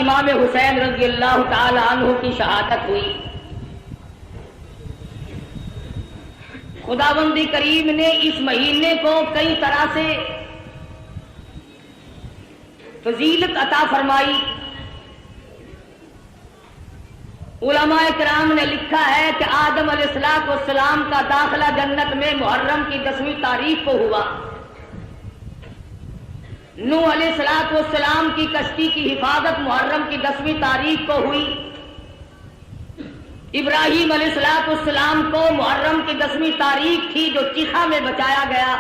امام حسین رضی اللہ تعالی عنہ کی شہادت ہوئی، خداوند کریم نے اس مہینے کو کئی طرح سے فضیلت عطا فرمائی۔ علماء کرام نے لکھا ہے کہ آدم علیہ السلام کا داخلہ جنت میں محرم کی 10ویں تاریخ کو ہوا، نوح علیہ السلام کی کشتی کی حفاظت محرم کی 10ویں تاریخ کو ہوئی، ابراہیم علیہ السلام کو محرم کی 10ویں تاریخ تھی جو چیخا میں بچایا گیا،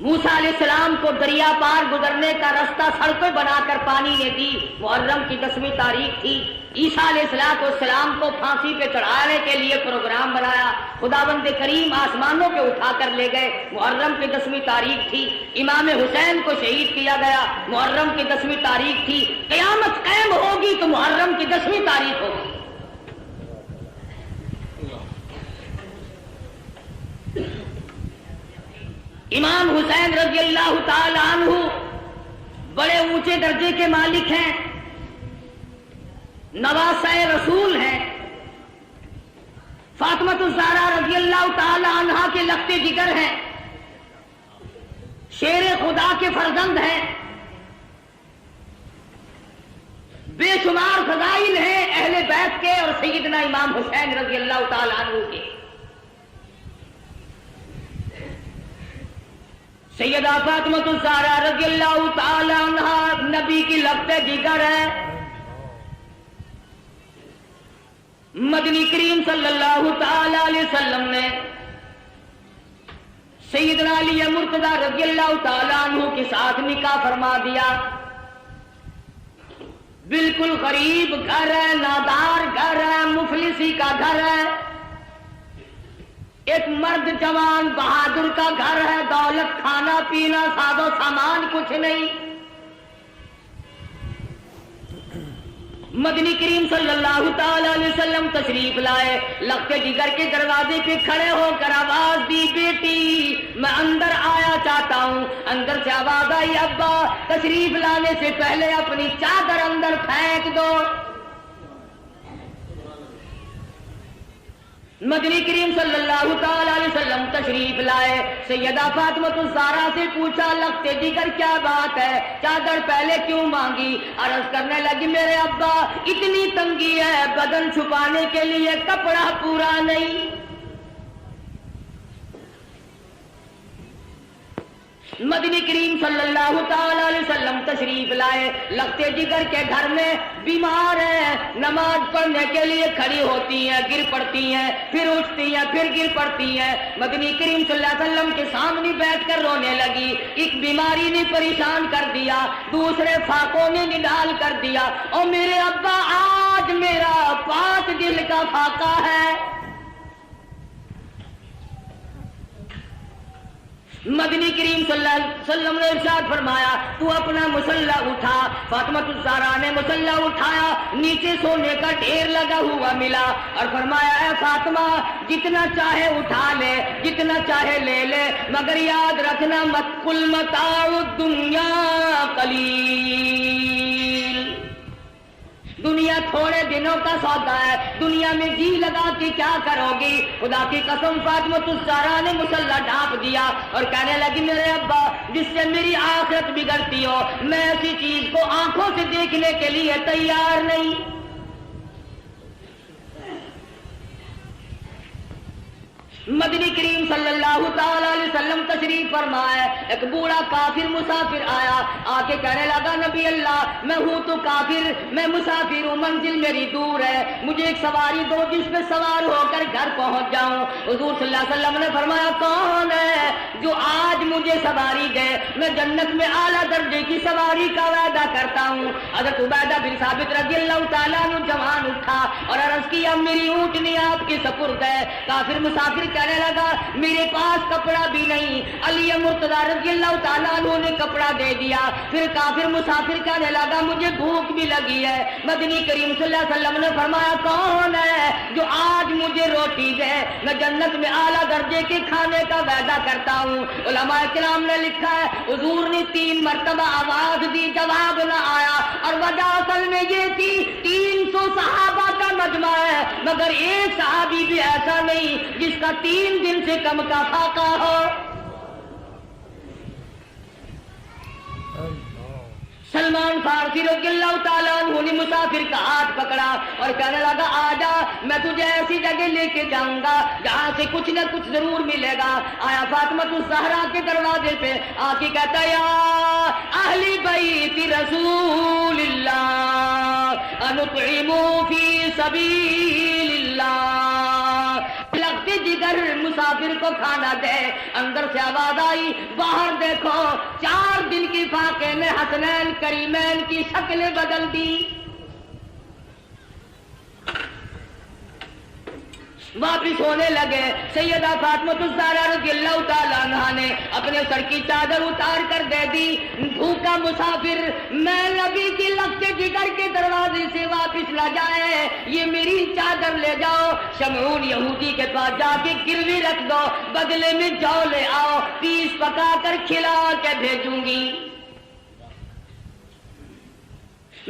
موسیٰ علیہ السلام کو دریا پار گزرنے کا رستہ سڑکیں بنا کر پانی نے دی، محرم کی 10ویں تاریخ تھی، عیسیٰ علیہ السلام کو پھانسی پہ چڑھانے کے لیے پروگرام بنایا، خداوند کریم آسمانوں پہ اٹھا کر لے گئے، محرم کی 10ویں تاریخ تھی، امام حسین کو شہید کیا گیا، محرم کی 10ویں تاریخ تھی، قیامت قائم ہوگی تو محرم کی 10ویں تاریخ ہوگی۔ امام حسین رضی اللہ تعالی عنہ بڑے اونچے درجے کے مالک ہیں، نواسہ رسول ہیں، فاطمۃ الزہرا رضی اللہ تعالی عنہا کے لخت جگر ہیں، شیر خدا کے فرزند ہیں، بے شمار فضائل ہیں اہل بیت کے اور سیدنا امام حسین رضی اللہ تعالی عنہ کے۔ سیدہ فاطمۃ الزہرا رضی اللہ تعالی عنہا نبی کی لخت جگر ہے، مدنی کریم صلی اللہ تعالی علیہ وسلم نے سیدنا علی مرتضی رضی اللہ تعالی عنہ کے ساتھ نکاح فرما دیا، بالکل غریب گھر ہے، نادار گھر ہے، مفلسی کا گھر ہے، ایک مرد جوان بہادر کا گھر ہے، دولت کھانا پینا ساز و سامان کچھ نہیں۔ مدنی کریم صلی اللہ تعالی علیہ وسلم تشریف لائے، لخت جگر کے دروازے پہ کھڑے ہو کر آواز دی، بیٹی میں اندر آیا چاہتا ہوں۔ اندر سے آواز آئی، ابا تشریف لانے سے پہلے اپنی چادر اندر پھینک دو۔ مدنی کریم صلی اللہ تعالی علیہ وسلم تشریف لائے، سیدہ فاطمۃ الزہرا سے پوچھا، لخت جگر کیا بات ہے، چادر پہلے کیوں مانگی؟ عرض کرنے لگی، میرے ابا اتنی تنگی ہے، بدن چھپانے کے لیے کپڑا پورا نہیں۔ مدنی کریم صلی اللہ تعالی علیہ وسلم تشریف لائے، لخت جگر کے گھر میں بیمار ہیں، نماز پڑھنے کے لیے کھڑی ہوتی ہیں، گر پڑتی ہیں، پھر اٹھتی ہیں، پھر گر پڑتی ہیں، مدنی کریم صلی اللہ علیہ وسلم کے سامنے بیٹھ کر رونے لگی۔ ایک بیماری نے پریشان کر دیا، دوسرے فاقوں نے نڈال کر دیا، اور میرے ابا آج میرا پاک دل کا فاقہ ہے۔ مدنی کریم صلی اللہ علیہ وسلم نے ارشاد فرمایا، تو اپنا مسلح اٹھا۔ فاطمۃ الزہرا نے مسلح اٹھایا، نیچے سونے کا ڈھیر لگا ہوا ملا، اور فرمایا، اے فاطمہ جتنا چاہے اٹھا لے، جتنا چاہے لے لے، مگر یاد رکھنا مت قل متاع الدنیا قلیل، دنیا تھوڑے دنوں کا سودا ہے، دنیا میں جی لگا کے کیا کرو گی؟ خدا کی قسم فاطمۃ الزہرا نے مسلح ڈھانپ دیا اور کہنے لگی، میرے ابا جس سے میری آخرت بگڑتی ہو، میں ایسی چیز کو آنکھوں سے دیکھنے کے لیے تیار نہیں۔ مدنی کریم صلی اللہ تعالی علیہ وسلم تشریف فرمائے، ایک بوڑھا کافر مسافر آیا، آ کے کہنے لگا، نبی اللہ میں ہوں تو کافر، میں مسافر ہوں، منزل میری دور ہے، مجھے ایک سواری دو جس پہ سوار ہو کر گھر پہنچ جاؤں۔ حضور صلی اللہ علیہ وسلم نے فرمایا، کون ہے جو آج مجھے سواری دے؟ میں جنت میں اعلیٰ درجے کی سواری کا وعدہ کرتا ہوں۔ حضرت عبیدہ بن ثابت رضی اللہ تعالیٰ عنہ جوان اٹھا اور عرض کیا، میری اونٹنی آپ کی سپرد ہے۔ کافر مسافر کہنے لگا، میرے پاس کپڑا بھی نہیں۔ علی مرتضی رضی اللہ تعالیٰ عنہ نے کپڑا دے دیا۔ پھر کافر مسافر کہنے لگا، مجھے بھوک بھی لگی ہے۔ مدنی کریم صلی اللہ علیہ وسلم نے فرمایا، کون ہے جو آج مجھے روٹی دے؟ میں جنت میں اعلیٰ درجے کے کھانے کا وعدہ کرتا ہوں۔ علماء کرام نے لکھا ہے، حضور نے 3 مرتبہ آواز دی، جواب نہ آیا، اور وجہ مگر ایک صحابی بھی ایسا نہیں جس کا 3 دن سے کم کا فاقہ ہو. سلمان فارسی رضی اللہ تعالیٰ عنہ نے مسافر کا ہاتھ پکڑا اور کہنے لگا آجا میں تجھے ایسی جگہ لے کے جاؤں گا جہاں سے کچھ نہ کچھ ضرور ملے گا. آیا فاطمہ الزہرا کے دروازے پہ آ کے کہتا یا اہل بیت رسول اللہ انطعموا فی سبیل اللہ. لگتے جگر مسافر کو کھانا دے. اندر سے آواز آئی باہر دیکھو 4 دن کی فاقے میں حسنین کریمین کی شکلیں بدل دی. واپس ہونے لگے. سیدہ فاطمہ الزہرا رضی اللہ تعالیٰ عنہا نے اپنے سر کی چادر اتار کر دے دی. بھوکا مسافر میں نبی کی لگتے جگر کے دروازے سے واپس نہ جائے یہ میری چادر لے جاؤ شمعون یہودی کے پاس جا کے گروی رکھ دو بدلے میں جو لے آؤ پیس پکا کر کھلا کے بھیجوں گی.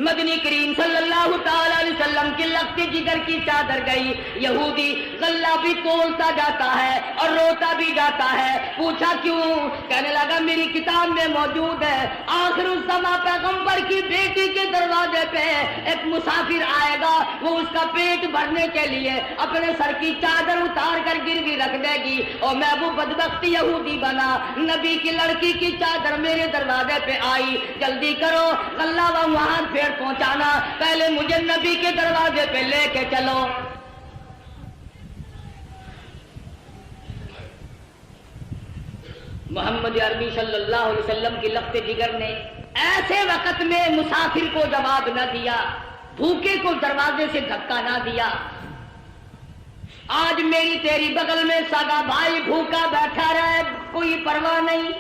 مدنی کریم صلی اللہ تعالی علیہ وسلم کی لگتے جگر کی چادر گئی. یہودی غلہ بھی تولتا جاتا ہے اور روتا بھی جاتا ہے. پوچھا کیوں؟ کہنے لگا میری کتاب میں موجود ہے آخر الزماں پیغمبر کی بیٹی کے دروازے پہ ایک مسافر آئے گا وہ اس کا پیٹ بھرنے کے لیے اپنے سر کی چادر اتار کر گروی رکھ دے گی اور میں وہ بدبخت یہودی بنا نبی کی لڑکی کی چادر میرے دروازے پہ آئی. جلدی کرو غلہ وہاں پھر پہنچانا پہلے مجھے نبی کے دروازے پہ لے کے چلو. محمد عربی صلی اللہ علیہ وسلم کی لگتے جگر نے ایسے وقت میں مسافر کو جواب نہ دیا بھوکے کو دروازے سے دھکا نہ دیا. آج میری تیری بغل میں سگا بھائی بھوکا بیٹھا رہے کوئی پرواہ نہیں.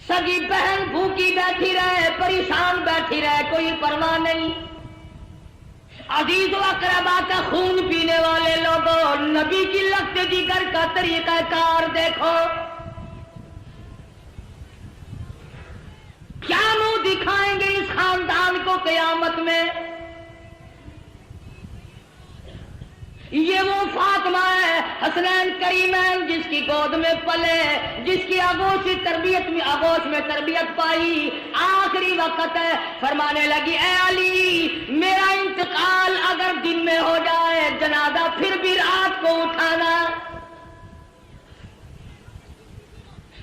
سگی بہن بھوکی بیٹھی رہے پریشان بیٹھی رہے کوئی پرواہ نہیں. عزیز و اقربا کا خون پینے والے لوگوں نبی کی لگتے جگر کا طریقہ کار دیکھو. کیا منہ دکھائیں گے اس خاندان کو قیامت میں؟ یہ وہ فاطمہ ہے حسنین کریمین جس کی گود میں پلے جس کی آغوشی تربیت میں آغوش میں تربیت پائی. آخری وقت ہے فرمانے لگی اے علی میرا انتقال اگر دن میں ہو جائے جنازہ پھر بھی رات کو اٹھانا.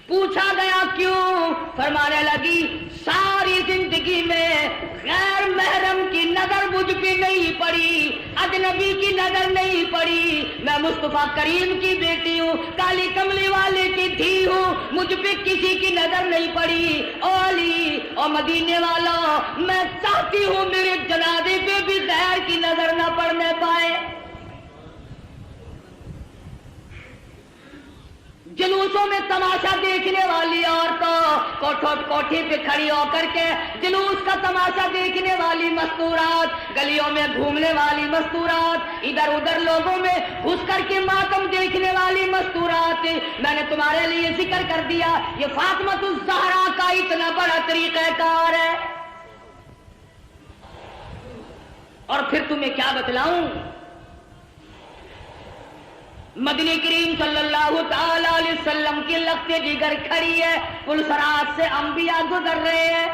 پوچھا گیا کیوں؟ فرمانے لگی ساری زندگی میں غیر محرم کی نظر مجھ پہ نہیں پڑی اجنبی کی نظر نہیں پڑی. میں مصطفیٰ کریم کی بیٹی ہوں کالی کملی والے کی دھی ہوں مجھ پہ کسی کی نظر نہیں پڑی. او علی او مدینے والا میں چاہتی ہوں میرے جنازے پہ بھی غیر کی نظر نہ پڑنے پائے. جلوسوں میں تماشا دیکھنے والی عورتوں کوٹھی پہ کھڑی ہو کر کے جلوس کا تماشا دیکھنے والی مستورات گلیوں میں گھومنے والی مستورات ادھر ادھر لوگوں میں گھس کر کے ماتم دیکھنے والی مستورات. میں نے تمہارے لیے ذکر کر دیا یہ فاطمہ الزہرا کا اتنا بڑا طریقہ کار ہے. اور پھر تمہیں کیا بتلاؤں مدنی کریم صلی اللہ تعالی علیہ وسلم کی لگتے جگر کھڑی ہے پلسرات سے انبیاء گزر رہے ہیں.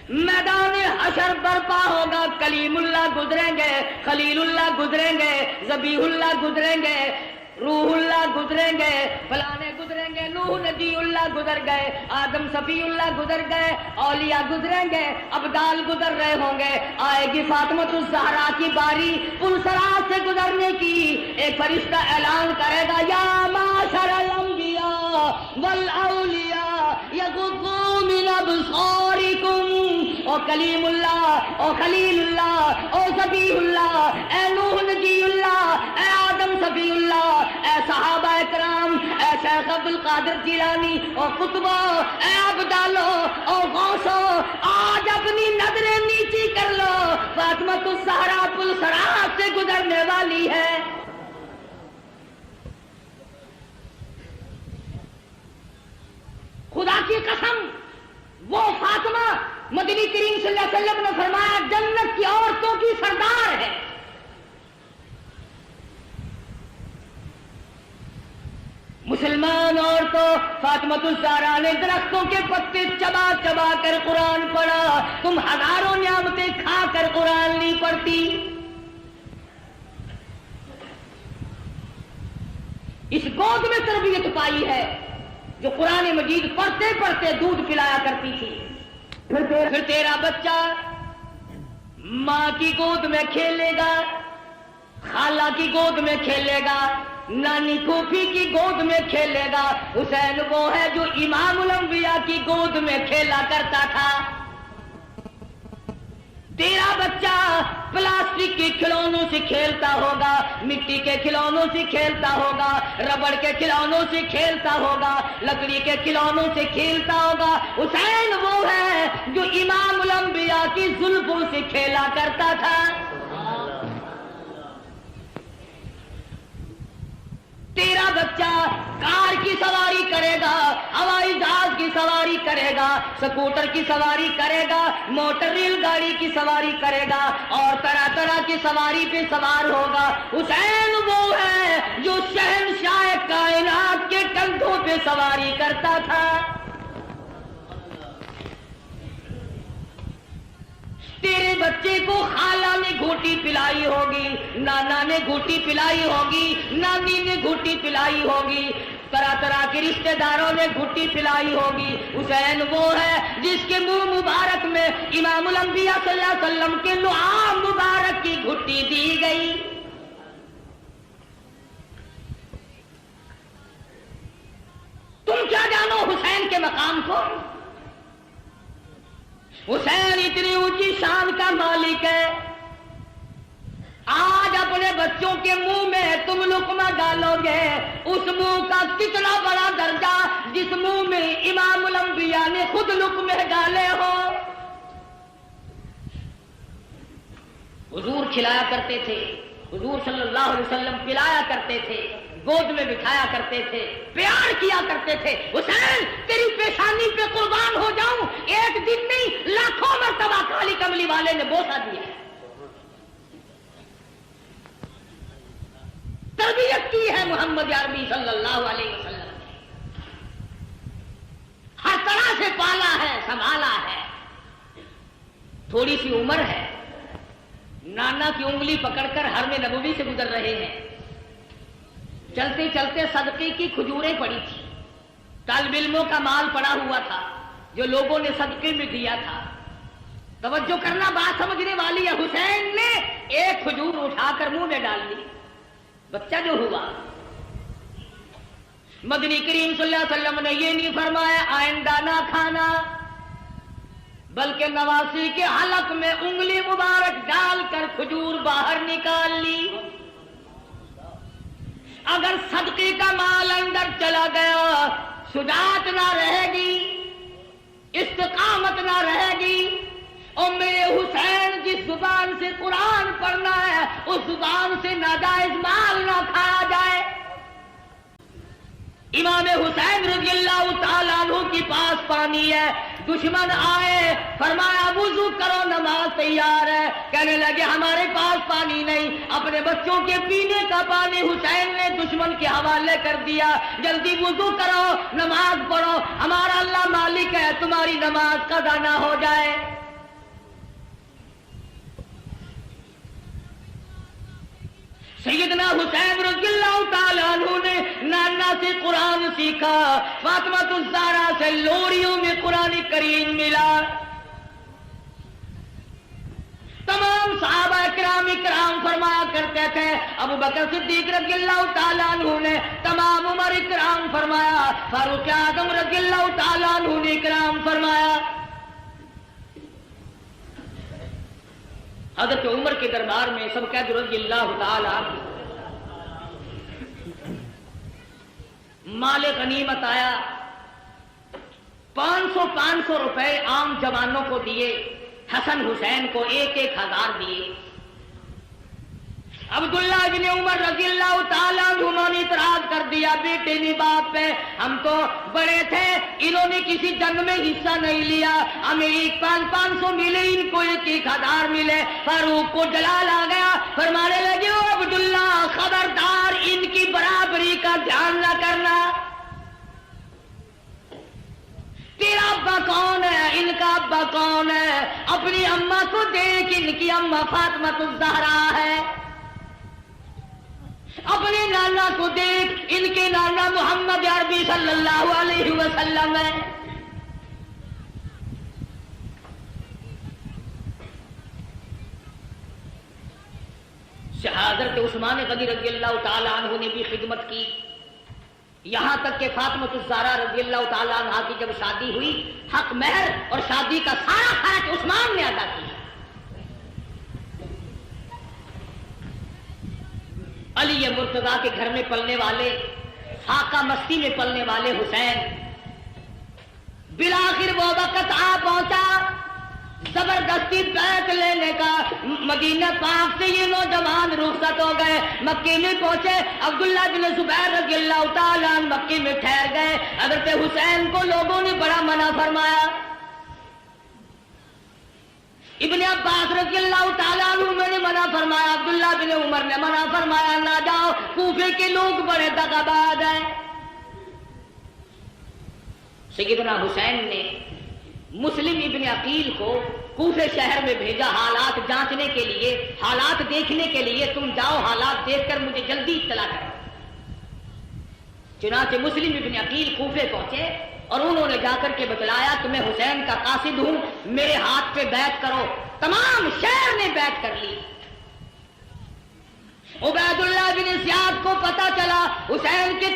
میدان حشر برپا ہوگا کلیم اللہ گزریں گے خلیل اللہ گزریں گے ذبیح اللہ گزریں گے روح اللہ گزریں گے فلانے گزریں گے نوح نبی اللہ گزر گئے آدم صفی اللہ گزر گئے اولیاء گزریں گے ابدال گزر رہے ہوں گے. آئے گی فاطمہ الزہرا کی باری پلسرات سے گزرنے کی. ایک فرشتہ اعلان کرے گا یا معاشر الانبیاء والاولیاء یغضوا من ابصارکم. او کلیم اللہ او خلیل اللہ او ذبیح اللہ اے نوح نبی اللہ اے آدم صفی اللہ اے صحابہ کرام اے شیخ عبد القادر جیلانی او قطبہ اے ابدالو او غوثو آج اپنی نظریں نیچی کر لو فاطمہ الزہرا پلسرات سے گزرنے والی ہے. خدا کی قسم وہ فاطمہ مدنی کریم صلی اللہ علیہ وسلم نے فرمایا جنت کی عورتوں کی سردار ہے. مسلمان عورتوں، فاطمہ الزہرا نے درختوں کے پتے چبا چبا کر قرآن پڑھا، تم ہزاروں نعمتیں کھا کر قرآن نہیں پڑھتی۔ اس گود میں تربیت پائی ہے جو قرآن مجید پڑھتے پڑھتے دودھ پلایا کرتی تھی۔ پھر تیرا بچہ ماں کی گود میں کھیلے گا، خالہ کی گود میں کھیلے گا، نانی پھوپھی کی گود میں کھیلے گا۔ حسین وہ ہے جو امام الانبیاء کی گود میں کھیلا کرتا تھا۔ تیرا بچہ پلاسٹک کے کھلونوں سے کھیلتا ہوگا، مٹی کے کھلونوں سے کھیلتا ہوگا، ربڑ کے کھلونوں سے کھیلتا ہوگا، لکڑی کے کھلونوں سے کھیلتا ہوگا۔ حسین وہ ہے جو امام الانبیاء کی زلفوں سے کھیلا کرتا تھا۔ تیرا بچہ کار کی سواری کرے گا، ہوائی جہاز کی سواری کرے گا، سکوٹر کی سواری کرے گا، موٹر ریل گاڑی کی سواری کرے گا، اور طرح طرح کی سواری پہ سوار ہوگا۔ حسین وہ ہے جو شہنشاہ کائنات کے کندھوں پہ سواری کرتا تھا۔ تیرے بچے کو خالہ نے گھوٹی پلائی ہوگی، نانا نے گھوٹی پلائی ہوگی، نانی نے گھوٹی پلائی ہوگی، طرح طرح کے رشتہ داروں نے گھوٹی پلائی ہوگی۔ حسین وہ ہے جس کے منہ مبارک میں امام الانبیاء صلی اللہ علیہ وسلم کے لعاب مبارک کی گھوٹی دی گئی۔ تم کیا جانو حسین کے مقام کو؟ حسین اتنی اونچی شان کا مالک ہے، آج اپنے بچوں کے منہ میں تم لقمہ ڈالو گے، اس منہ کا کتنا بڑا درجہ جس منہ میں امام الانبیاء نے خود لقمے ڈالے ہو۔ حضور کھلایا کرتے تھے، حضور صلی اللہ علیہ وسلم پلایا کرتے تھے، گود میں بٹھایا کرتے تھے، پیار کیا کرتے تھے۔ حسین تیری پیشانی پہ قربان ہو جاؤں، ایک دن نہیں لاکھوں مرتبہ کالی کملی والے نے بوسہ دیا ہے، تربیت کی ہے محمد عربی صلی اللہ علیہ وسلم نے، ہر طرح سے پالا ہے، سنبھالا ہے۔ تھوڑی سی عمر ہے، نانا کی انگلی پکڑ کر حرم نبوی سے گزر رہے ہیں، چلتے چلتے صدقے کی کھجوریں پڑی تھی، طالب علموں کا مال پڑا ہوا تھا جو لوگوں نے صدقے میں دیا تھا۔ توجہ کرنا، بات سمجھنے والی ہے۔ حسین نے ایک کھجور اٹھا کر منہ میں ڈال دی، بچہ جو ہوا۔ مدنی کریم صلی اللہ علیہ وسلم نے یہ نہیں فرمایا آئندہ نہ کھانا، بلکہ نواسی کے حلق میں انگلی مبارک ڈال کر کھجور باہر نکال لی۔ اگر صدقے کا مال اندر چلا گیا، شجاعت نہ رہے گی، استقامت نہ رہے گی، اور میرے حسین جس زبان سے قرآن پڑھنا ہے اس زبان سے ناجائز مال نہ کھایا جائے۔ امام حسین رضی اللہ تعالیٰ عنہ کے پاس پانی ہے، دشمن آئے، فرمایا وضو کرو نماز تیار ہے، کہنے لگے ہمارے پاس پانی نہیں، اپنے بچوں کے پینے کا پانی حسین نے دشمن کے حوالے کر دیا، جلدی وضو کرو نماز پڑھو، ہمارا اللہ مالک ہے، تمہاری نماز قضا نہ ہو جائے۔ سیدنا حسین رضی اللہ تعالیٰ عنہ نے نانا سے قرآن سیکھا، فاطمہ الزہرا سے لوریوں میں قرآن کریم ملا۔ تمام صحابہ کرام فرمایا کرتے تھے، ابو بکر صدیق رضی اللہ تعالیٰ عنہ نے، تمام عمر کرام فرمایا، فاروق اعظم رضی اللہ تعالیٰ عنہ نے کرام فرمایا۔ حضرت عمر کے دربار میں سب قید رضی اللہ تعالیٰ عنہ، مال غنیمت آیا، 500 روپے عام جوانوں کو دیے، حسن حسین کو 1,000 دیے۔ عبداللہ ابن عمر رضی اللہ تعالیٰ عنہ نے اعتراض کر دیا، بیٹے نے باپ پہ، ہم تو بڑے تھے، انہوں نے کسی جنگ میں حصہ نہیں لیا، ہمیں 500 ملے، ان کو 1,000 ملے۔ فاروق کو جلال آ گیا، فرمانے لگے او عبداللہ خبردار ان کی برابری کا دھیان نہ کرنا۔ تیرا ابا کون ہے؟ ان کا ابا کون ہے؟ اپنی اماں کو دیکھ، ان کی اماں فاطمہ الزہرا ہے۔ اپنے نانا کو دیکھ، ان کے نانا محمد عربی صلی اللہ علیہ وسلم ہے۔ حضرت عثمان غنی رضی اللہ تعالیٰ عنہ نے بھی خدمت کی، یہاں تک کہ فاطمہ الزہرا رضی اللہ تعالیٰ عنہ کی جب شادی ہوئی، حق مہر اور شادی کا سارا خرچ عثمان نے ادا کیا۔ علی مرتضیٰ کے گھر میں پلنے والے، فاقہ مستی میں پلنے والے حسین، بالآخر وہ وقت آ پہنچا زبردستی بیعت لینے کا۔ مدینہ پاک سے یہ نوجوان رخصت ہو گئے، مکے میں پہنچے۔ عبداللہ بن زبیر رضی اللہ تعالیٰ عنہ مکے میں ٹھہر گئے۔ حضرت حسین کو لوگوں نے بڑا منع فرمایا۔ ابن عباس رضی اللہ تعالیٰ عنہ نے منع فرمایا، عبداللہ بن عمر نے منع فرمایا، نہ جاؤ، کوفے کے لوگ بڑے دغاباز ہیں۔ سیدنا حسین نے مسلم ابن عقیل کو کوفے شہر میں بھیجا حالات جانچنے کے لیے، حالات دیکھنے کے لیے، تم جاؤ حالات دیکھ کر مجھے جلدی اطلاع کرو۔ چنانچہ مسلم ابن عقیل کوفے پہنچے اور انہوں نے جا کر کے بتلایا کہ میں حسین کا قاصد ہوں، میرے ہاتھ پہ بیعت کرو۔ تمام شہر نے بیعت کر لی۔ عبید اللہ بن زیاد کو پتا چلا حسین کے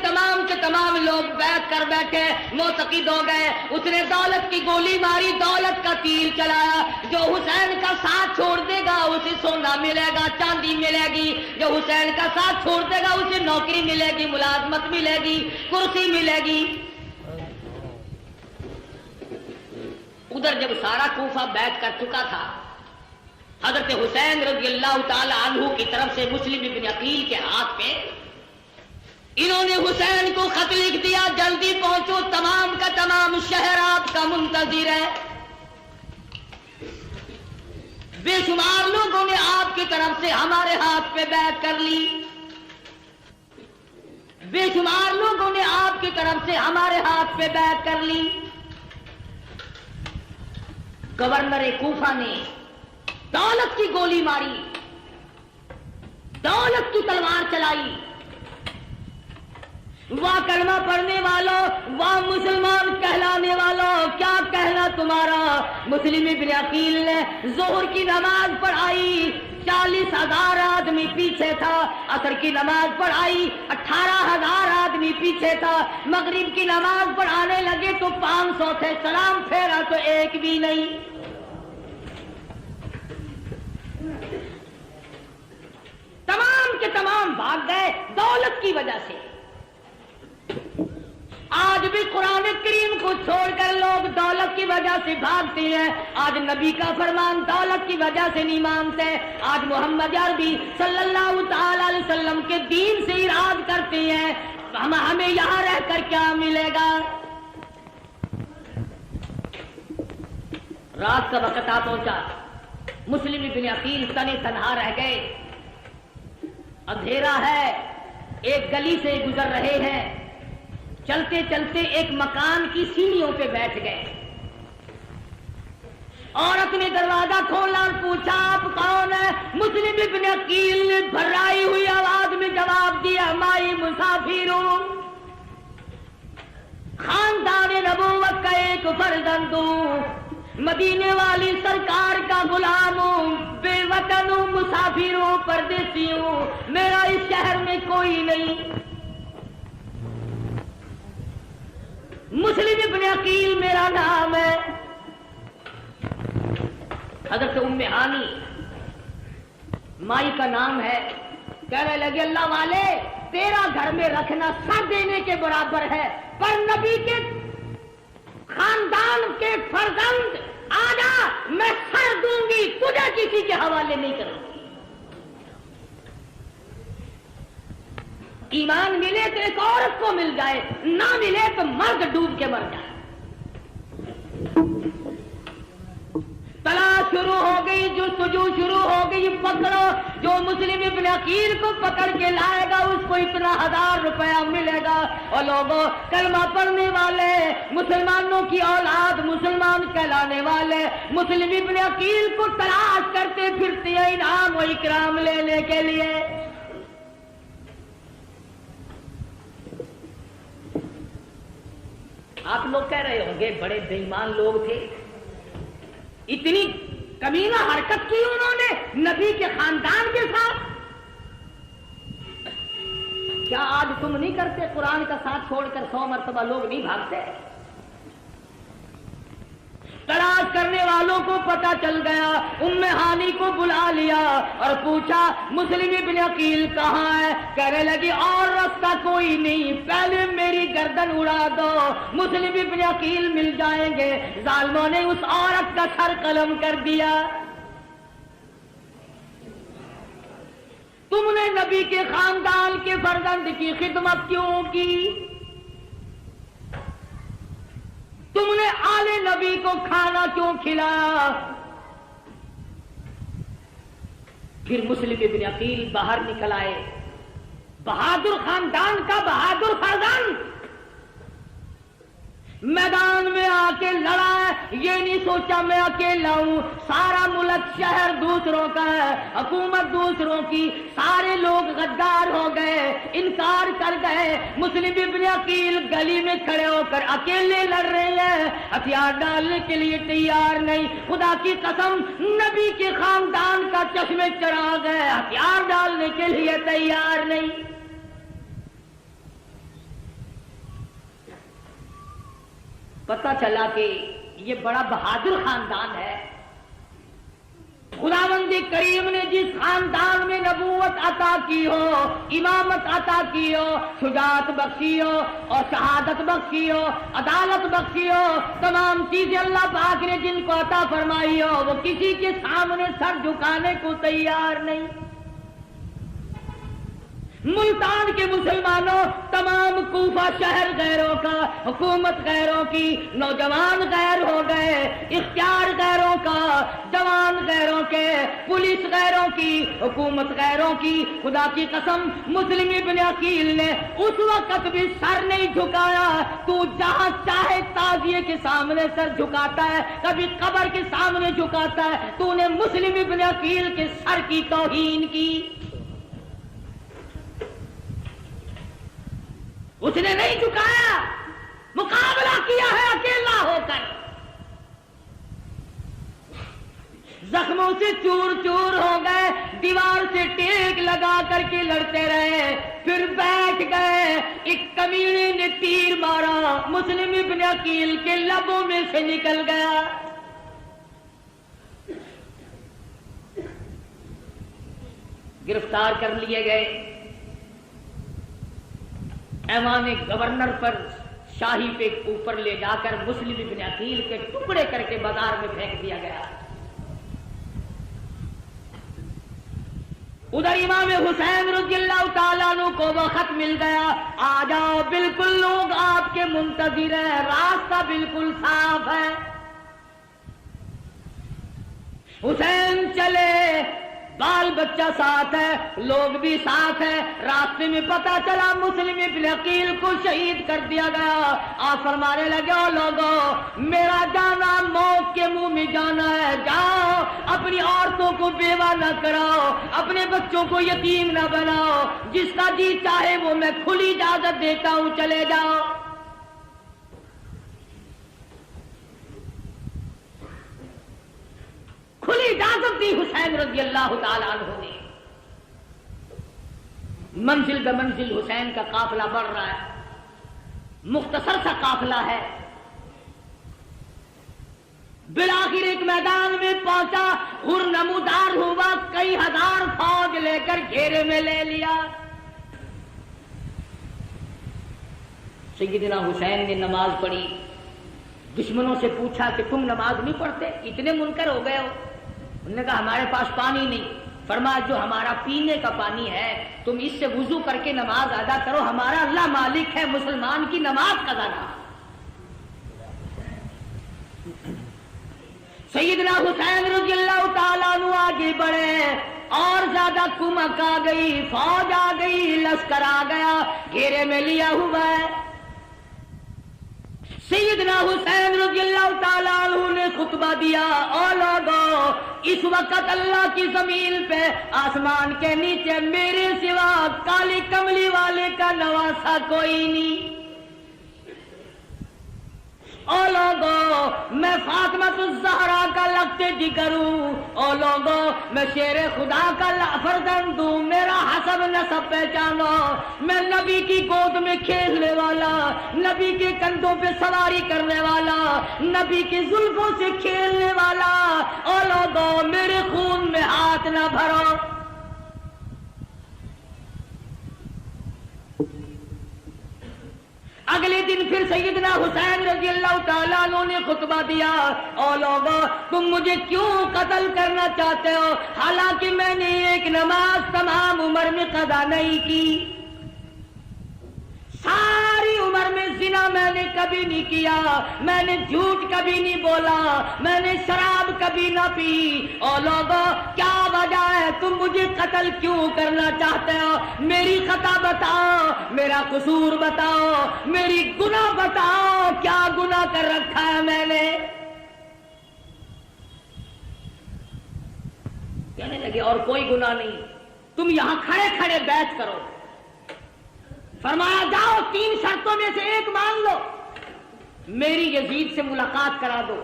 تمام لوگ بیعت کر بیٹھے، معتقد ہو گئے۔ اس نے دولت کی گولی ماری، دولت کا تیر چلایا۔ جو حسین کا ساتھ چھوڑ دے گا اسے سونا ملے گا، چاندی ملے گی۔ جو حسین کا ساتھ چھوڑ دے گا اسے نوکری ملے گی، ملازمت ملے گی، کرسی ملے گی۔ ادھر جب سارا کوفہ بیعت کر چکا تھا، حضرت حسین رضی اللہ تعالی عنہ کی طرف سے مسلم ابن عقیل کے ہاتھ پہ انہوں نے حسین کو خط لکھ دیا، جلدی پہنچو، تمام کا تمام شہر آپ کا منتظر ہے۔ بے شمار لوگوں نے آپ کی طرف سے ہمارے ہاتھ پہ بیعت کر لی، بے شمار لوگوں نے آپ کی طرف سے ہمارے ہاتھ پہ بیعت کر لی۔ گورنر کوفہ نے دولت کی گولی ماری، دولت کی تلوار چلائی۔ واہ کلمہ پڑھنے والوں، واہ مسلمان کہلانے والوں، کیا کہنا تمہارا۔ مسلم ابن عقیل نے ظہر کی نماز پڑھائی، 40,000 آدمی پیچھے تھا۔ عصر کی نماز پڑھائی، 18,000 آدمی پیچھے تھا۔ مغرب کی نماز پڑھانے لگے تو 500 تھے، سلام پھیرا تو ایک بھی نہیں۔ تمام کے تمام بھاگ گئے دولت کی وجہ سے۔ آج بھی قرآن کریم کو چھوڑ کر لوگ دولت کی وجہ سے بھاگتے ہیں۔ آج نبی کا فرمان دولت کی وجہ سے نہیں مانتے۔ آج محمد عربی صلی اللہ تعالی علیہ وسلم کے دین سے اراد کرتے ہیں، ہمیں یہاں رہ کر کیا ملے گا۔ رات کا وقت آ پہنچا، مسلم ابن عقیل تنے تنہا رہ گئے، اندھیرا ہے، ایک گلی سے گزر رہے ہیں، چلتے چلتے ایک مکان کی سیڑھیوں پہ بیٹھ گئے۔ عورت نے دروازہ کھولا اور پوچھا آپ کون ہے؟ مسلم ابن عقیل نے بھرائی ہوئی آواز میں جواب دیا، مائی مسافر ہوں، خاندان نبوت کا ایک فرزند ہوں، مدینے والی سرکار کا غلام ہوں، بے وطن ہوں، مسافر ہوں، پردیسی ہوں، میرا اس شہر میں کوئی نہیں۔ مسلم ابن عقیل میرا نام ہے۔ حضرت ام ہانی مائی کا نام ہے، کہنے لگے اللہ والے تیرا گھر میں رکھنا سر دینے کے برابر ہے، پر نبی کے خاندان کے فرزند آجا، میں سر دوں گی، تجھے کسی کے حوالے نہیں کروں گی۔ ایمان ملے تو ایک عورت کو مل جائے، نہ ملے تو مرد ڈوب کے مر جائے۔ تلاش شروع ہو گئی، جستجو شروع ہو گئی، پکڑو، جو مسلم ابن عقیل کو پکڑ کے لائے گا اس کو اتنا 1000 روپیہ ملے گا۔ اور لوگوں کلمہ پڑھنے والے مسلمانوں کی اولاد مسلمان کہلانے والے مسلم ابن عقیل کو تلاش کرتے پھرتے ہیں انعام و اکرام لینے کے لیے. آپ لوگ کہہ رہے ہوں گے بڑے بے ایمان لوگ تھے, اتنی کمینہ حرکت کی انہوں نے نبی کے خاندان کے ساتھ. کیا آج تم نہیں کرتے؟ قرآن کا ساتھ چھوڑ کر 100 مرتبہ لوگ نہیں بھاگتے؟ تلاش کرنے والوں کو پتا چل گیا, ام ہانی کو بلا لیا اور پوچھا مسلم ابن عقیل کہاں ہے؟ کہنے لگی اور راستہ کوئی نہیں, پہلے میری گردن اڑا دو, مسلم ابن عقیل مل جائیں گے. ظالموں نے اس عورت کا سر قلم کر دیا. تم نے نبی کے خاندان کے فرزند کی خدمت کیوں کی؟ تم نے آل نبی کو کھانا کیوں کھلایا؟ پھر مسلم ابن عقیل باہر نکل آئے, بہادر خاندان کا بہادر فرزند میدان میں آ کے لڑا ہے. یہ نہیں سوچا میں اکیلا ہوں, سارا ملک شہر دوسروں کا ہے, حکومت دوسروں کی, سارے لوگ غدار ہو گئے, انکار کر گئے. مسلم ابن عقیل گلی میں کھڑے ہو کر اکیلے لڑ رہے ہیں, ہتھیار ڈالنے کے لیے تیار نہیں. خدا کی قسم نبی کے خاندان کا چشمے چراغ ہے, ہتھیار ڈالنے کے لیے تیار نہیں. پتا چلا کہ یہ بڑا بہادر خاندان ہے. خداوند کریم نے جس خاندان میں نبوت عطا کی ہو, امامت عطا کی ہو, شجاعت بخشی ہو اور شہادت بخشی ہو, عدالت بخشی ہو, تمام چیزیں اللہ پاک نے جن کو عطا فرمائی ہو, وہ کسی کے سامنے سر جھکانے کو تیار نہیں. ملتان کے مسلمانوں, تمام کوفہ شہر غیروں کا, حکومت غیروں کی, نوجوان غیر ہو گئے, اختیار غیروں کا, جوان غیروں کے, پولیس غیروں کی, حکومت غیروں کی. خدا کی قسم مسلم ابن عقیل نے اس وقت بھی سر نہیں جھکایا. تو جہاں چاہے تازیے کے سامنے سر جھکاتا ہے, کبھی قبر کے سامنے جھکاتا ہے, تو نے مسلم ابن عقیل کے سر کی توہین کی. اس نے نہیں جھکایا, مقابلہ کیا ہے اکیلا ہو کر. زخموں سے چور چور ہو گئے, دیوار سے ٹیک لگا کر کے لڑتے رہے, پھر بیٹھ گئے. ایک کمینے نے تیر مارا, مسلم ابن عقیل کے لبوں میں سے نکل گیا. گرفتار کر لیے گئے. ایوان گورنر پر شاہی پہ اوپر لے جا کر مسلم ابن عقیل کے ٹکڑے کر کے بازار میں پھینک دیا گیا. ادھر امام حسین رضی اللہ تعالیٰ عنہ کو وہ خط مل گیا, آ جاؤ بالکل لوگ آپ کے منتظر ہیں, راستہ بالکل صاف ہے. حسین چلے, بال بچہ ساتھ ہے, لوگ بھی ساتھ ہیں. راستے میں پتا چلا مسلم ابن عقیل کو شہید کر دیا گیا. آپ فرمانے لگے, او لوگوں میرا جانا موت کے منہ میں جانا ہے, جاؤ اپنی عورتوں کو بیوہ نہ کراؤ, اپنے بچوں کو یتیم نہ بناؤ, جس کا جی چاہے وہ میں کھلی اجازت دیتا ہوں, چلے جاؤ. کھلی اجازت دی حسین رضی اللہ تعالیٰ عنہ نے. منزل بہ منزل حسین کا قافلہ بڑھ رہا ہے, مختصر سا قافلہ ہے. بالآخر ایک میدان میں پہنچا, خور نمودار ہوا, کئی ہزار فوج لے کر گھیرے میں لے لیا. سیدنا حسین نے نماز پڑھی, دشمنوں سے پوچھا کہ تم نماز نہیں پڑھتے, اتنے منکر ہو گئے ہو؟ انہوں نے کہا ہمارے پاس پانی نہیں. فرمایا جو ہمارا پینے کا پانی ہے تم اس سے وضو کر کے نماز ادا کرو, ہمارا اللہ مالک ہے, مسلمان کی نماز قضا نہ. سیدنا حسین رضی اللہ تعالیٰ عنہ آگے بڑھے, اور زیادہ کمک آ گئی, فوج آ گئی, لشکر آ گیا, گھیرے میں لیا ہوا ہے. سیدنا حسین رضی اللہ تعالیٰ عنہ نے خطبہ دیا، اور لوگوں اس وقت اللہ کی زمین پہ آسمان کے نیچے میرے سوا کالی کملی والے کا نواسا کوئی نہیں۔ او لوگوں میں فاطمۃ الزہرا کا لگتے جگر ہوں، او لوگوں میں شیر خدا کا فرزند ہوں، میرا حسب نسب پہچانو، میں نبی کی گود میں کھیلنے والا، نبی کے کندھوں پہ سواری کرنے والا، نبی کی زلفوں سے کھیلنے والا۔ او لوگوں میرے خون میں ہاتھ نہ بھرو۔ اگلے دن پھر سیدنا حسین رضی اللہ تعالیٰ عنہ نے خطبہ دیا، او لوگوں تم مجھے کیوں قتل کرنا چاہتے ہو، حالانکہ میں نے ایک نماز تمام عمر میں قضا نہیں کی، ساری عمر میں زنا میں نے کبھی نہیں کیا، میں نے جھوٹ کبھی نہیں بولا، میں نے شراب کبھی نہ پی۔ او لوگوں کیا وجہ ہے تم مجھے قتل کیوں کرنا چاہتے ہو؟ میری خطا بتاؤ، میرا قصور بتاؤ، میری گناہ بتاؤ، کیا گناہ کر رکھا ہے میں نے؟ کہنے لگے اور کوئی گناہ نہیں، تم یہاں کھڑے کھڑے بیعت کرو۔ فرمایا جاؤ 3 شرطوں میں سے ایک مان لو، میری یزید سے ملاقات کرا دو،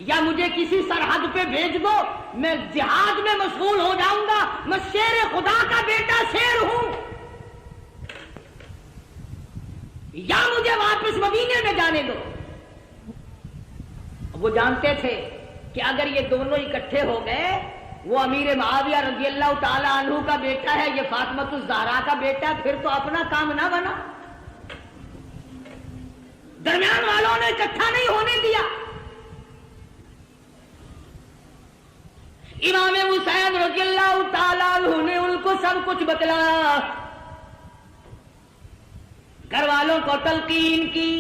یا مجھے کسی سرحد پہ بھیج دو، میں جہاد میں مشغول ہو جاؤں گا، میں شیر خدا کا بیٹا شیر ہوں، یا مجھے واپس مدینے میں جانے دو۔ وہ جانتے تھے کہ اگر یہ دونوں اکٹھے ہو گئے، وہ امیر معاویہ رضی اللہ تعالی عنہ کا بیٹا ہے، یہ فاطمۃ الزہرا کا بیٹا ہے، پھر تو اپنا کام نہ بنا۔ درمیان والوں نے اکٹھا نہیں ہونے دیا۔ امام حسین رضی اللہ تعالی عنہ نے ان کو سب کچھ بتلایا، گھر والوں کو تلقین کی،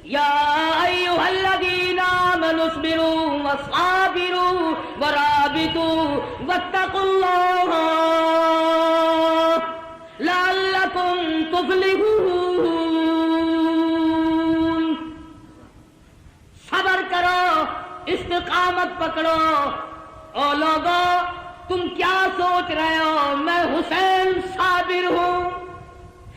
یا ایھا الذین آمنوا اصبروا وصابروا ورابطوا واتقوا اللہ لعلکم تفلحون۔ صبر کرو، استقامت پکڑو۔ او لوگوں تم کیا سوچ رہے ہو؟ میں حسین صابر ہوں،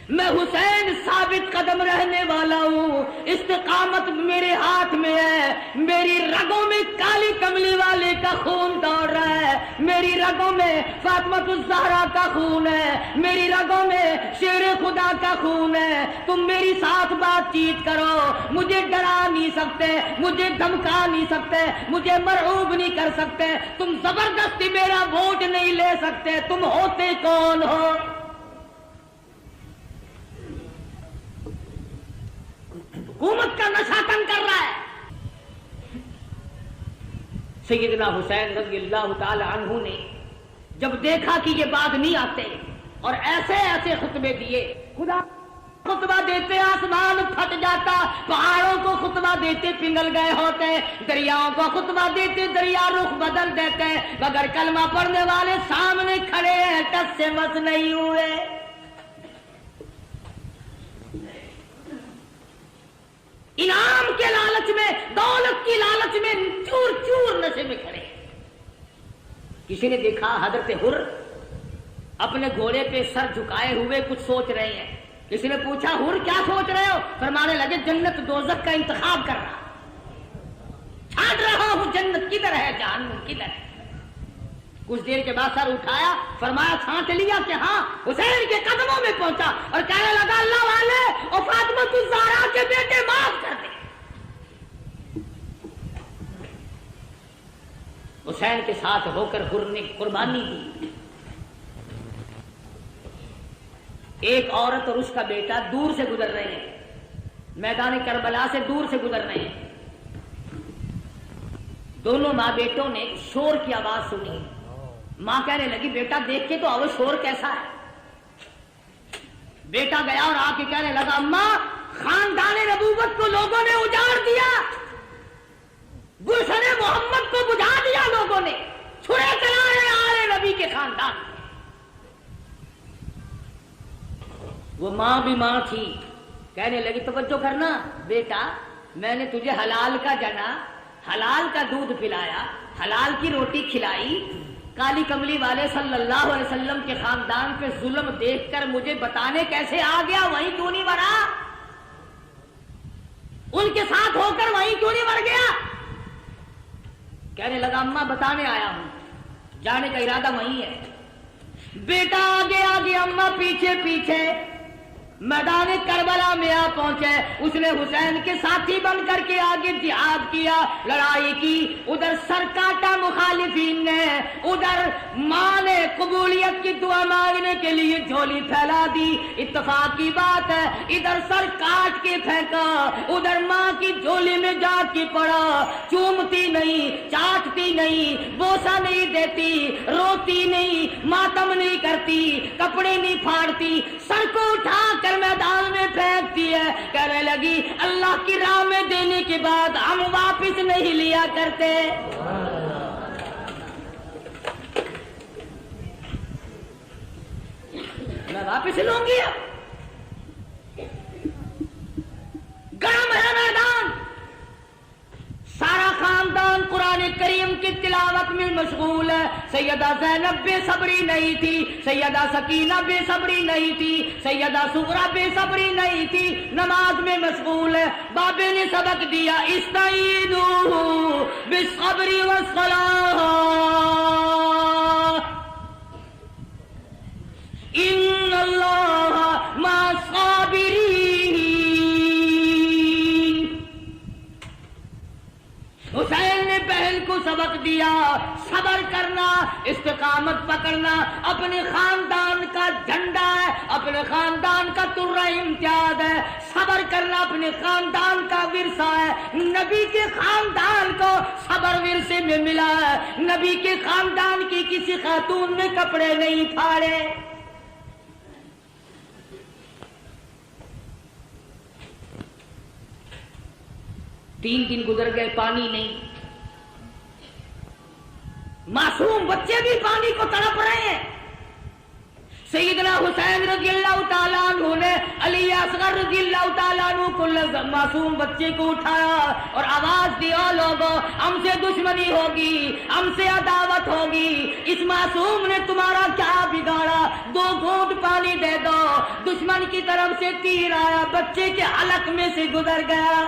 میں حسین ثابت قدم رہنے والا ہوں، استقامت میرے ہاتھ میں ہے، میری رگوں میں کالی کملی والے کا خون دوڑ رہا ہے، میری رگوں میں فاطمۃ الزہرا کا خون ہے، میری رگوں میں شیر خدا کا خون ہے۔ تم میری ساتھ بات چیت کرو، مجھے ڈرا نہیں سکتے، مجھے دھمکا نہیں سکتے، مجھے مرعوب نہیں کر سکتے، تم زبردستی میرا ووٹ نہیں لے سکتے۔ تم ہوتے کون ہو؟ حکومت کا نشہ تن کر رہا ہے۔ سیدنا حسین رضی اللہ تعالی عنہ نے جب دیکھا کہ یہ بعد نہیں آتے اور ایسے ایسے خطبے دیے، خدا خطبہ دیتے آسمان پھٹ جاتا، پہاڑوں کو خطبہ دیتے پنگل گئے ہوتے، دریاؤں کو خطبہ دیتے دریا رخ بدل دیتے، مگر کلمہ پڑھنے والے سامنے کھڑے ہیں، ٹس سے مس نہیں ہوئے۔ انعام کے لالچ میں، دولت کی لالچ میں چور چور نشے میں کھڑے۔ کسی نے دیکھا حضرت حر اپنے گھوڑے پہ سر جھکائے ہوئے کچھ سوچ رہے ہیں۔ کسی نے پوچھا حر کیا سوچ رہے ہو؟ فرمانے لگے جنت دوزخ کا انتخاب کر رہا، چھانٹ رہا ہوں جنت کدھر ہے جہنم کدھر ہے۔ کچھ دیر کے بعد سر اٹھایا، فرمایا چھانٹ لیا کہ ہاں، حسین کے قدموں میں پہنچا اور کہنے لگا اللہ والے اور فاطمۃ الزہرا کے بیٹے معاف کر دے۔ حسین کے ساتھ ہو کر حر نے قربانی دی۔ ایک عورت اور اس کا بیٹا دور سے گزر رہے ہیں، میدان کربلا سے دور سے گزر رہے ہیں۔ دونوں ماں بیٹوں نے شور کی آواز سنی۔ ماں کہنے لگی بیٹا دیکھ کے تو آؤ شور کیسا ہے۔ بیٹا گیا اور آ کے کہنے لگا اماں خاندان نبوت کو لوگوں نے اجاڑ دیا، گلشن محمد کو بجھا دیا لوگوں نے، چھڑے چلائے آل نبی کے خاندان۔ وہ ماں بھی ماں تھی، کہنے لگی توجہ کرنا بیٹا، میں نے تجھے حلال کا جنا، حلال کا دودھ پلایا، حلال کی روٹی کھلائی، کالی کملی والے صلی اللہ علیہ وسلم کے خاندان پہ ظلم دیکھ کر مجھے بتانے کیسے آ گیا وہیں کیوں نہیں مرا؟ ان کے ساتھ ہو کر وہیں کیوں نہیں مر گیا؟ کہنے لگا اماں بتانے آیا ہوں، جانے کا ارادہ وہیں ہے۔ بیٹا آگے آگے، اماں پیچھے پیچھے، میدان کربلا میں آ پہنچے۔ اس نے حسین کے ساتھی بن کر کے آگے جہاد کیا، لڑائی کی، ادھر سر کاٹا مخالفین نے، ادھر ماں نے قبولیت کی دعا مانگنے کے لیے جھولی پھیلا دی۔ اتفاق کی بات ہے، ادھر سر کاٹ کے پھینکا، ادھر ماں کی جھولی میں جا کے پڑا، چومتی نہیں، چاٹتی نہیں، بوسا نہیں دیتی، روتی نہیں، ماتم نہیں کرتی، کپڑے نہیں پھاڑتی، سر کو اٹھا کر میدان میں پھینکتی ہے۔ کہنے لگی اللہ کی راہ میں دینے کے بعد ہم واپس نہیں لیا کرتے۔ میں واپس لوں گی، گرم ہے میدان، سارا خاندان قرآن کریم کی تلاوت میں مشغول ہے۔ سیدہ زینب بے صبری نہیں تھی، سیدہ سکینہ بے صبری نہیں تھی، سیدہ سغرا بے صبری نہیں تھی، نماز میں مشغول ہے۔ بابے نے سبق دیا استعینوا بالصبر والصلاۃ ان اللہ مع الصابرین۔ حسین نے بہن کو سبق دیا صبر کرنا، استقامت پکڑنا، اپنے خاندان کا جھنڈا ہے، اپنے خاندان کا ترہ امتیاز ہے، صبر کرنا اپنے خاندان کا ورثہ ہے۔ نبی کے خاندان کو صبر ورثے میں ملا ہے، نبی کے خاندان کی کسی خاتون نے کپڑے نہیں پھاڑے۔ تین دن گزر گئے، پانی نہیں، معصوم بچے بھی پانی کو تڑپ رہے ہیں۔ سیدنا حسین رضی اللہ تعالیٰ عنہ نے علی اصغر رضی اللہ تعالیٰ عنہ کو معصوم بچے کو اٹھایا اور آواز دی، او لوگو ہم سے دشمنی ہوگی، ہم سے عداوت ہوگی، اس معصوم نے تمہارا کیا بگاڑا، 2 گھونٹ پانی دے دو۔ دشمن کی طرف سے تیر آیا، بچے کے حلق میں سے گزر گیا،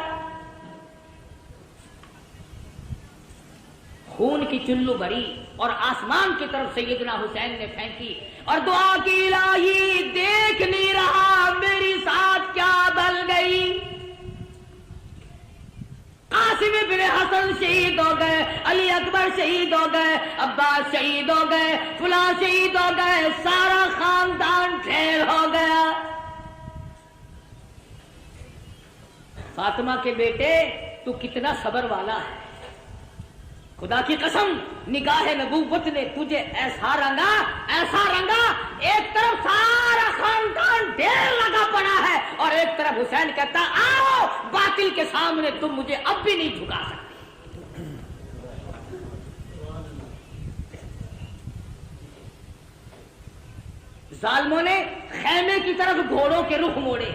خون کی چلو بھری اور آسمان کی طرف سیدنا حسین نے پھینکی اور دعا کی، الہی دیکھ نہیں رہا میری ساتھ کیا بل گئی۔ قاسم بن حسن شہید ہو گئے، علی اکبر شہید ہو گئے، عباس شہید ہو گئے، فلاں شہید ہو گئے، سارا خاندان ڈھیر ہو گیا۔ فاطمہ کے بیٹے تو کتنا صبر والا ہے، خدا کی قسم نگاہ نبوت نے تجھے ایسا رنگا، ایک طرف سارا خاندان ڈھیر لگا پڑا ہے اور ایک طرف حسین کہتا آؤ باطل کے سامنے تم مجھے اب بھی نہیں جھکا سکتے۔ ظالموں نے خیمے کی طرف گھوڑوں کے رخ موڑے،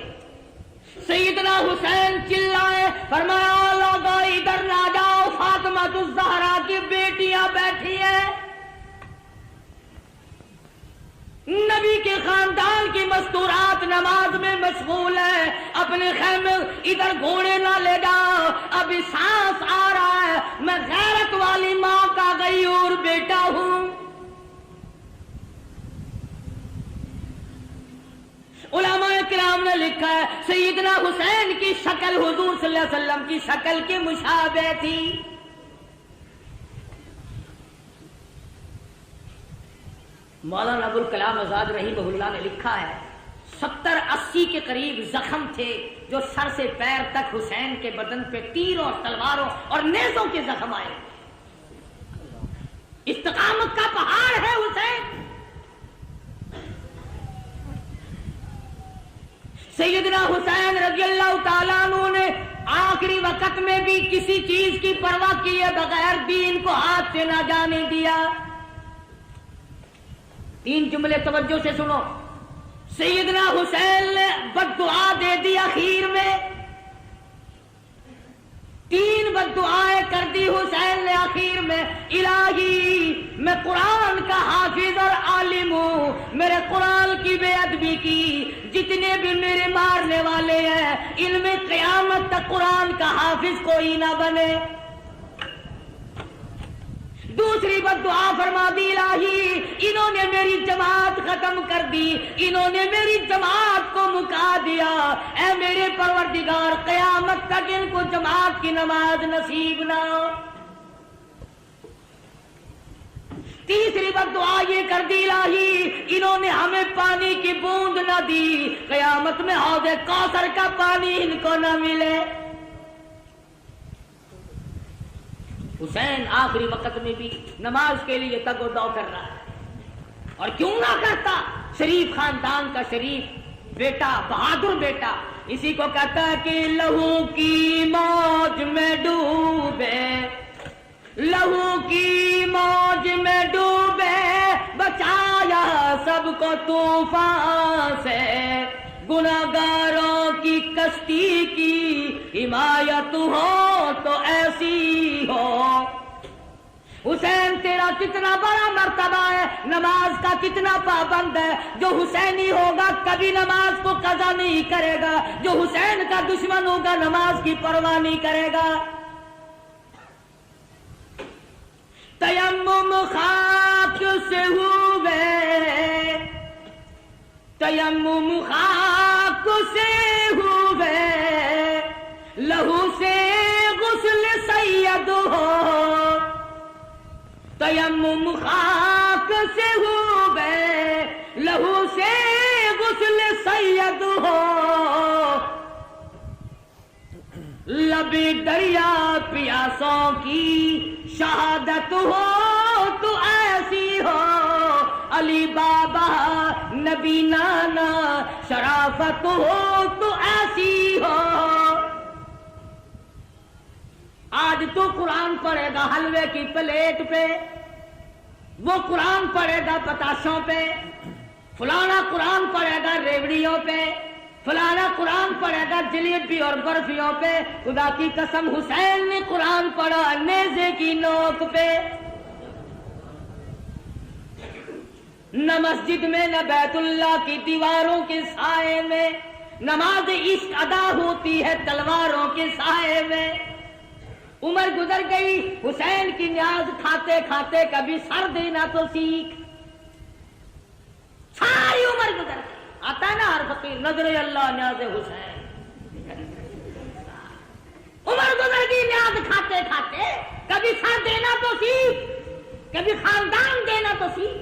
سیدنا حسین چلائے، فرمایا لوگو ادھر نہ جاؤ، فاطمہ الزہرا کی بیٹیاں بیٹھی ہیں، نبی کے خاندان کی مستورات نماز میں مشغول ہے، اپنے خیمے ادھر گھوڑے نہ لے جاؤ، ابھی سانس آ رہا ہے، میں غیرت والی ماں کا غیور بیٹا ہوں۔ علماء کرام نے لکھا ہے سیدنا حسین کی شکل حضور صلی اللہ علیہ وسلم کی شکل کے مشابہ تھی۔ مولانا ابوالکلام آزاد رحمہ اللہ نے لکھا ہے 70-80 کے قریب زخم تھے جو سر سے پیر تک حسین کے بدن پہ تیروں، تلواروں اور نیزوں کے زخم آئے۔ استقامت کا پہاڑ ہے حسین۔ سیدنا حسین رضی اللہ تعالیٰ عنہ نے آخری وقت میں بھی کسی چیز کی پرواہ کیے بغیر دین کو ہاتھ سے نہ جانے دیا۔ 3 جملے توجہ سے سنو۔ سیدنا حسین نے بد دعا دے دی اخیر میں، بد دعائیں کر دی حسین نے آخر میں، الہی میں قرآن کا حافظ اور عالم ہوں، میرے قرآن کی بے ادبی کی، جتنے بھی میرے مارنے والے ہیں ان میں قیامت تک قرآن کا حافظ کوئی نہ بنے۔ دوسری بد دعا فرما دی، الہی انہوں نے میری جماعت ختم کر دی، انہوں نے میری جماعت کو مکا دیا، اے میرے پروردگار قیامت تک ان کو جماعت کی نماز نصیب نہ ہو۔ تیسری بد دعا یہ کر دی، الہی انہوں نے ہمیں پانی کی بوند نہ دی، قیامت میں حوض کوثر کا پانی ان کو نہ ملے۔ حسین آخری وقت میں بھی نماز کے لیے تگ و دو کر رہا ہے، اور کیوں نہ کرتا، شریف خاندان کا شریف بیٹا، بہادر بیٹا، اسی کو کہتا ہے کہ لہو کی موج میں ڈوبے، لہو کی موج میں ڈوبے، بچایا سب کو طوفان سے، گناہگاروں کی کشتی کی حمایت ہو تو ایسی ہو۔ حسین تیرا کتنا بڑا مرتبہ ہے، نماز کا کتنا پابند ہے، جو حسینی ہوگا کبھی نماز کو قضا نہیں کرے گا، جو حسین کا دشمن ہوگا نماز کی پرواہ نہیں کرے گا۔ تیمم خاک سے ہوئے، تیمم خاک سے ہوئے، لہو سے غسل سید ہو، تیمم خاک سے ہوئے، لہو سے غسل سید ہو، لبی دریا پیاسوں کی شہادت ہو تو ایسی ہو، علی بابا نبی نانا شرافت ہو تو ایسی ہو۔ آج تو قرآن پڑھے گا حلوے کی پلیٹ پہ، وہ قرآن پڑھے گا پتاشوں پہ، فلانا قرآن پڑھے گا ریوڑیوں پہ، فلانا قرآن پڑھے گا جلیبی اور برفیوں پہ۔ خدا کی قسم حسین نے قرآن پڑھا نیزے کی نوک پہ، نہ مسجد میں نہ بیت اللہ کی دیواروں کے سائے میں، نماز عشق ادا ہوتی ہے تلواروں کے سائے میں۔ عمر گزر گئی، حسین کی نیاز کھاتے کھاتے کبھی سر دینا تو سیکھ، ساری عمر گزر گئی۔ آتا ہے نا ہر فقیر نظر اللہ نیاز حسین، عمر گزر گئی نیاز کھاتے کھاتے، کبھی سر دینا تو سیکھ، کبھی خاندان دینا تو سیکھ۔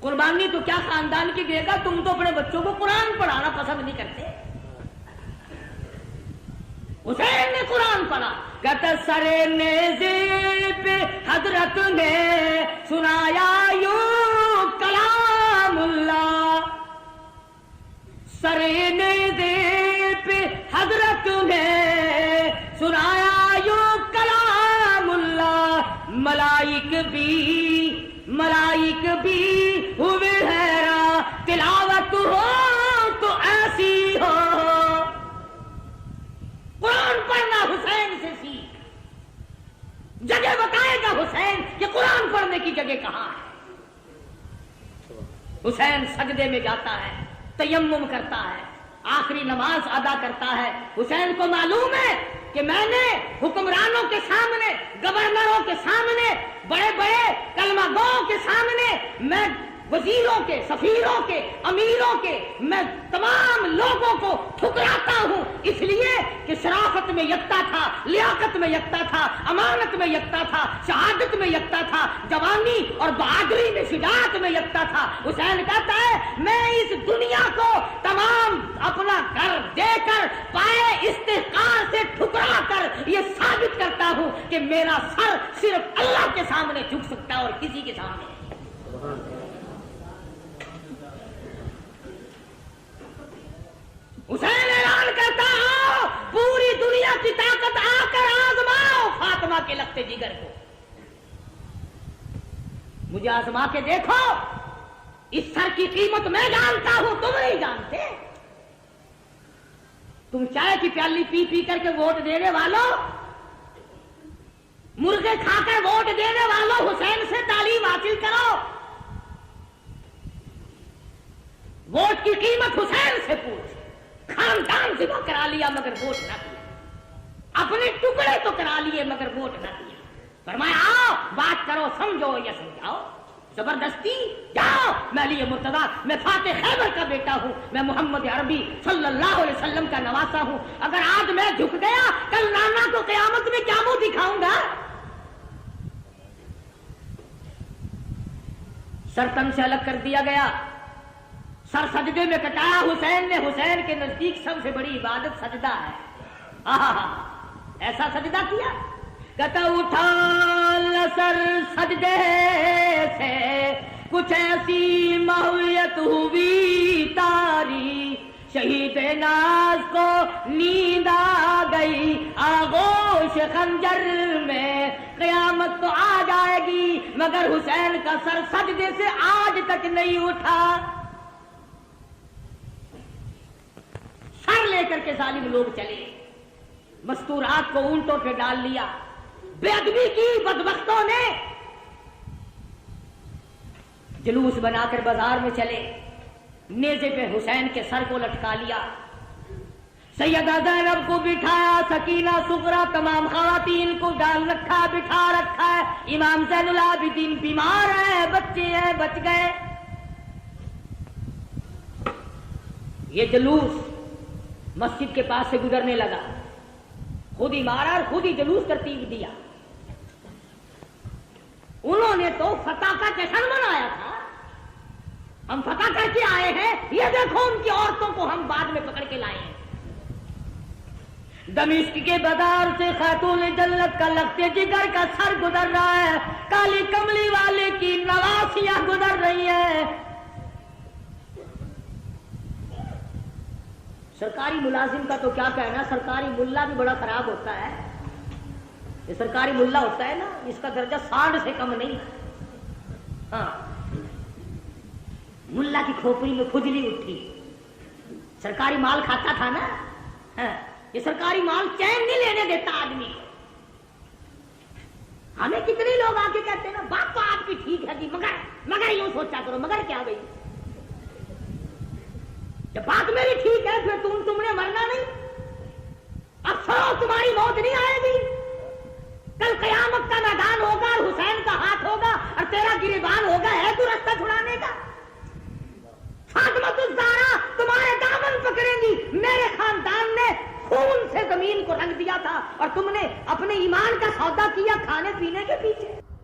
قربانی تو کیا خاندان کی دے گا، تم تو اپنے بچوں کو قرآن پڑھانا پسند نہیں کرتے۔ حسین نے قرآن پڑھا، کہتا سرے نیزے پہ حضرت نے سنایا یوں کلام اللہ، سرے نیزے پہ حضرت نے سنایا یوں کلام اللہ، ملائک بھی ہوئے حیران، تلاوت ہو تو ایسی ہو۔ قرآن پڑھنا حسین سے سیکھ، جگہ بتائے گا حسین کہ قرآن پڑھنے کی جگہ کہاں ہے۔ حسین سجدے میں جاتا ہے، تیمم کرتا ہے، آخری نماز ادا کرتا ہے۔ حسین کو معلوم ہے کہ میں نے حکمرانوں کے سامنے، گورنروں کے سامنے، بڑے بڑے کلمہ گوؤں کے سامنے، میں وزیروں کے، سفیروں کے، امیروں کے، میں تمام لوگوں کو ٹھکراتا ہوں، اس لیے کہ شرافت میں یکتا تھا، لیاقت میں یکتا تھا، امانت میں یکتا تھا، شہادت میں یکتا تھا، جوانی اور بہادری میں، شجاعت میں یکتا تھا۔ حسین کہتا ہے میں اس دنیا کو تمام اپنا گھر دے کر، پائے استحقار سے ٹھکرا کر یہ ثابت کرتا ہوں کہ میرا سر صرف اللہ کے سامنے جھک سکتا ہے اور کسی کے سامنے۔ حسین اعلان کرتا ہو پوری دنیا کی طاقت آ کر آزماؤ فاطمہ کے لگتے جگر کو، مجھے آزما کے دیکھو، اس سر کی قیمت میں جانتا ہوں، تم نہیں جانتے۔ تم چائے کی پیالی پی پی کر کے ووٹ دینے والوں، مرغے کھا کر ووٹ دینے والوں، حسین سے تعلیم حاصل کرو. ووٹ کی قیمت حسین سے پوچھ. خاندان ذبح کرا لیا مگر ووٹ نہ دیا، اپنے ٹکڑے تو کرا لیے مگر ووٹ نہ دیا. فرمایا آؤ بات کرو، سمجھو یا سمجھاؤ. زبردستی جاؤ. میں علی مرتضیٰ، میں فاتح خیبر کا بیٹا ہوں، میں محمد عربی صلی اللہ علیہ وسلم کا نواسا ہوں. اگر آج میں جھک گیا کل نانا کو قیامت میں کیا منہ دکھاؤں گا؟ سر تن سے الگ کر دیا گیا، سر سجدے میں کٹایا حسین نے. حسین کے نزدیک سب سے بڑی عبادت سجدہ ہے. ایسا سجدہ کیا کہتا اٹھا سر سجدے سے کچھ ایسی ماحولیت ہوئی تاری، شہید ناز کو نیند آ گئی آغوش خنجر میں، قیامت تو آ جائے گی مگر حسین کا سر سجدے سے آج تک نہیں اٹھا. سر لے کر کے ظالم لوگ چلے، مستورات کو اونٹوں پہ ڈال لیا، بے ادبی کی بدبختوں نے. جلوس بنا کر بازار میں چلے، نیزے پہ حسین کے سر کو لٹکا لیا. سیدہ زینب کو بٹھایا، سکینہ صغرا تمام خواتین کو ڈال رکھا، بٹھا رکھا ہے. امام زین العابدین بیمار ہے، بچے ہیں، بچ گئے. یہ جلوس مسجد کے پاس سے گزرنے لگا، خود ہی مارا اور خود ہی جلوس ترتیب دیا. انہوں نے تو فتح کا جشن منایا تھا، ہم فتح کر کے آئے ہیں، یہ دیکھو ان کی عورتوں کو ہم بعد میں پکڑ کے لائے ہیں. دمشق کے بازار سے خاتون جنت کا لگتے جگر کا سر گزر رہا ہے، کالی کملی والے کی نواسیاں گزر رہی ہیں. سرکاری ملازم کا تو کیا کہنا، سرکاری ملا بھی بڑا خراب ہوتا ہے. یہ سرکاری ملا ہوتا ہے نا، اس کا درجہ سانڈ سے کم نہیں. ہاں، ملا کی کھوپڑی میں کھجلی اٹھی، سرکاری مال کھاتا تھا نا. ہاں، یہ سرکاری مال چین نہیں لینے دیتا آدمی کو. ہمیں کتنے لوگ آ کے کہتے ہیں نا بات تو آپ کی ٹھیک ہے جی، مگر یوں سوچا کرو. مگر کیا بھائی، جب بات میری ٹھیک ہے پھر تم نے مرنا نہیں. افسوس تمہاری موت نہیں آئے گی. کل قیامت کا میدان ہوگا اور حسین کا ہاتھ ہوگا اور تیرا گریبان ہوگا. ہے تو رستہ چھڑانے کا. فاطمہ الزہرا تمہارے دامن پکڑیں گی. میرے خاندان نے خون سے زمین کو رنگ دیا تھا اور تم نے اپنے ایمان کا سودا کیا کھانے پینے کے پیچھے.